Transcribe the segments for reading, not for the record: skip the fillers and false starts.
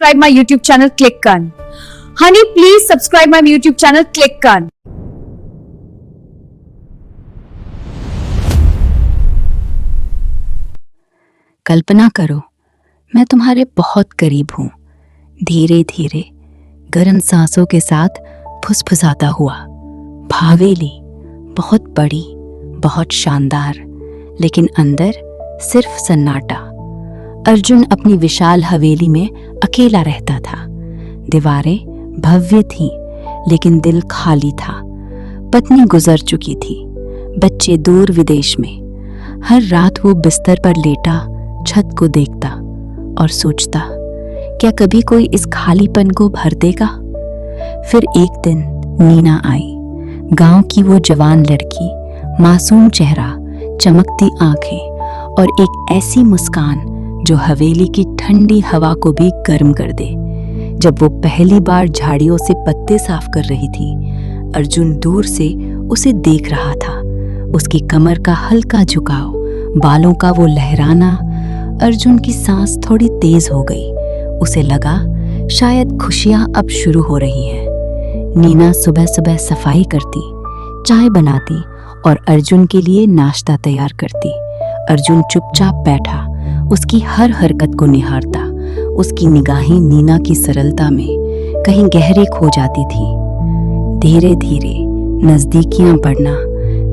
subscribe my YouTube channel, click on. Honey, please subscribe my YouTube channel, click on. कल्पना करो, मैं तुम्हारे बहुत करीब हूँ। धीरे धीरे गर्म सांसों के साथ फुसफुसाता हुआ। हवेली बहुत बड़ी, बहुत शानदार, लेकिन अंदर सिर्फ सन्नाटा। अर्जुन अपनी विशाल हवेली में अकेला रहता था। दीवारें भव्य थीं, लेकिन दिल खाली था। पत्नी गुजर चुकी थी, बच्चे दूर विदेश में। हर रात वो बिस्तर पर लेटा छत को देखता और सोचता, क्या कभी कोई इस खालीपन को भर देगा? फिर एक दिन नीना आई। गांव की वो जवान लड़की, मासूम चेहरा, चमकती आंखें और एक ऐसी मुस्कान जो हवेली की ठंडी हवा को भी गर्म कर दे। जब वो पहली बार झाड़ियों से पत्ते साफ कर रही थी, अर्जुन दूर से उसे देख रहा था। उसकी कमर का हल्का झुकाव, बालों का वो लहराना। अर्जुन की सांस थोड़ी तेज हो गई। उसे लगा शायद खुशियां अब शुरू हो रही हैं। नीना सुबह सुबह सफाई करती, चाय बनाती और अर्जुन के लिए नाश्ता तैयार करती। अर्जुन चुपचाप बैठा, उसकी हर हरकत को निहारता। उसकी निगाहें नीना की सरलता में कहीं गहरे खो जाती थी। धीरे धीरे नजदीकियां बढ़ना,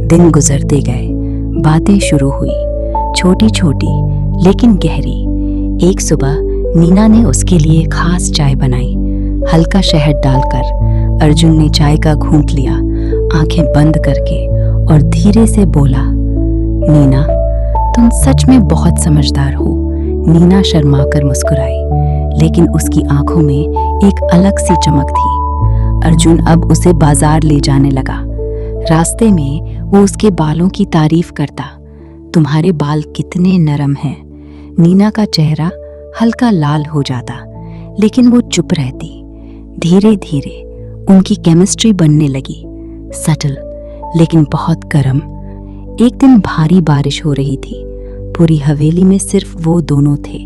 दिन गुजरते गए, बातें शुरू हुई, छोटी छोटी लेकिन गहरी। एक सुबह नीना ने उसके लिए खास चाय बनाई, हल्का शहद डालकर। अर्जुन ने चाय का घूंट लिया, आंखें बंद करके, और धीरे से बोला, नीना, तुम सच में बहुत समझदार हो। नीना शर्माकर मुस्कुराई, लेकिन उसकी आंखों में एक अलग सी चमक थी। अर्जुन अब उसे बाजार ले जाने लगा। रास्ते में वो उसके बालों की तारीफ करता। तुम्हारे बाल कितने नरम हैं। नीना का चेहरा हल्का लाल हो जाता, लेकिन वो चुप रहती। धीरे धीरे उनकी केमिस्ट्री बनने लगी, सटल लेकिन बहुत गर्म। एक दिन भारी बारिश हो रही थी। पूरी हवेली में सिर्फ वो दोनों थे।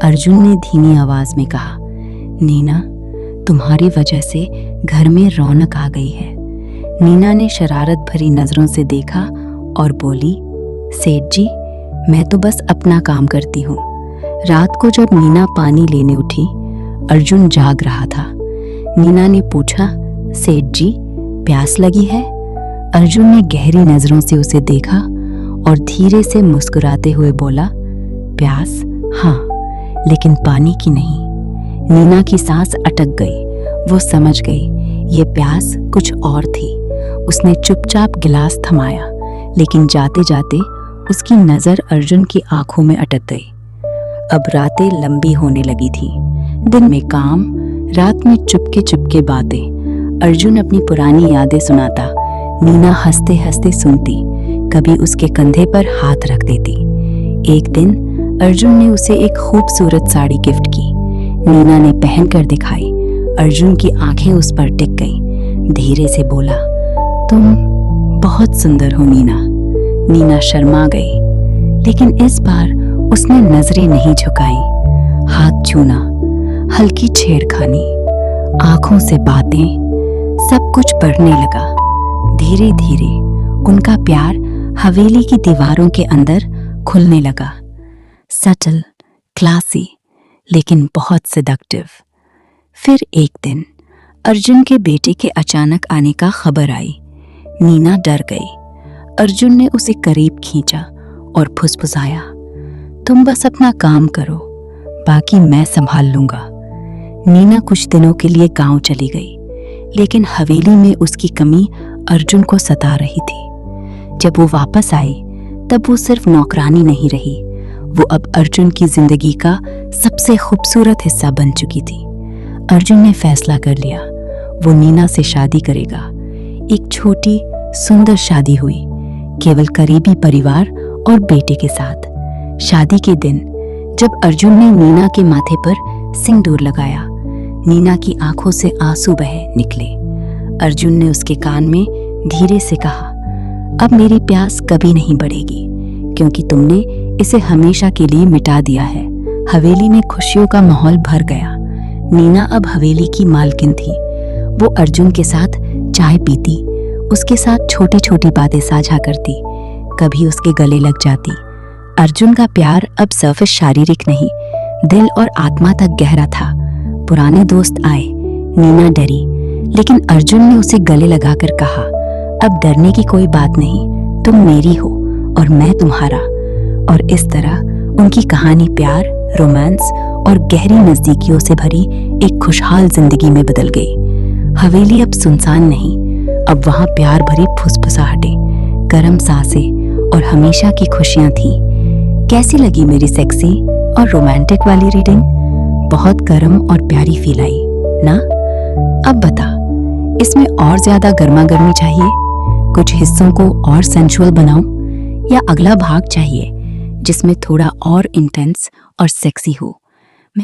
अर्जुन ने धीमी आवाज में कहा, नीना, तुम्हारी वजह से घर में रौनक आ गई है। नीना ने शरारत भरी नजरों से देखा और बोली, सेठ जी, मैं तो बस अपना काम करती हूँ। रात को जब नीना पानी लेने उठी, अर्जुन जाग रहा था। नीना ने पूछा, सेठ जी, प्यास लगी है? अर्जुन ने गहरी नजरों से उसे देखा और धीरे से मुस्कुराते हुए बोला, प्यास? हाँ, लेकिन पानी की नहीं। नीना की सांस अटक गई। वो समझ गई ये प्यास कुछ और थी। उसने चुपचाप गिलास थमाया, लेकिन जाते जाते उसकी नजर अर्जुन की आंखों में अटक गई। अब रातें लंबी होने लगी थी। दिन में काम, रात में चुपके चुपके बातें। अर्जुन अपनी पुरानी यादें सुनाता। नीना हंसते हंसते सुनती, कभी उसके कंधे पर हाथ रख देती। एक दिन अर्जुन ने उसे एक खूबसूरत साड़ी गिफ्ट की। नीना ने पहनकर दिखाई। अर्जुन की आंखें उस पर टिक गईं। धीरे से बोला, तुम बहुत सुंदर हो नीना। नीना शर्मा गई, लेकिन इस बार उसने नजरें नहीं झुकाई। हाथ छूना, हल्की छेड़खानी, आंखों से बातें, सब कुछ बढ़ने लगा। धीरे धीरे उनका प्यार हवेली की दीवारों के अंदर खुलने लगा। सटल, क्लासी, लेकिन बहुत सेडक्टिव। फिर एक दिन अर्जुन के बेटे के अचानक आने का खबर आई। नीना डर गई। अर्जुन ने उसे करीब खींचा और फुसफुसाया, तुम बस अपना काम करो, बाकी मैं संभाल लूंगा। नीना कुछ दिनों के लिए गांव चली गई, लेकिन हवेली में उसकी कमी अर्जुन को सता रही थी। जब वो वापस आई, तब वो सिर्फ नौकरानी नहीं रही, वो अब अर्जुन की जिंदगी का सबसे खूबसूरत हिस्सा बन चुकी थी। अर्जुन ने फैसला कर लिया, वो नीना से शादी करेगा। एक छोटी सुंदर शादी हुई, केवल करीबी परिवार और बेटे के साथ। शादी के दिन जब अर्जुन ने नीना के माथे पर सिंदूर लगाया, नीना की आंखों से आंसू बहे निकले। अर्जुन ने उसके कान में धीरे से कहा, अब मेरी प्यास कभी नहीं बढ़ेगी, क्योंकि तुमने इसे हमेशा के लिए मिटा दिया है। हवेली में खुशियों का माहौल भर गया। नीना अब हवेली की मालकिन थी। वो अर्जुन के साथ चाय पीती, उसके साथ छोटी छोटी बातें साझा करती, कभी उसके गले लग जाती। अर्जुन का प्यार अब सिर्फ शारीरिक नहीं, दिल और आत्मा तक गहरा था। पुराने दोस्त आए, नीना डरी, लेकिन अर्जुन ने उसे गले लगाकर कहा, अब डरने की कोई बात नहीं, तुम मेरी हो और मैं तुम्हारा। और इस तरह उनकी कहानी प्यार, रोमांस और गहरी नजदीकियों से भरी एक खुशहाल जिंदगी में बदल गई। हवेली अब सुनसान नहीं, अब वहां प्यार भरी फुसफुसाहटें, गर्म सांसें और हमेशा की खुशियां थी। कैसी लगी मेरी सेक्सी और रोमांटिक वाली रीडिंग? बहुत गर्म और प्यारी फील आई ना? अब बता, इसमें और ज्यादा गर्मा गर्मी चाहिए, कुछ हिस्सों को और सेंसुअल बनाऊं, या अगला भाग चाहिए जिसमें थोड़ा और इंटेंस और सेक्सी हो?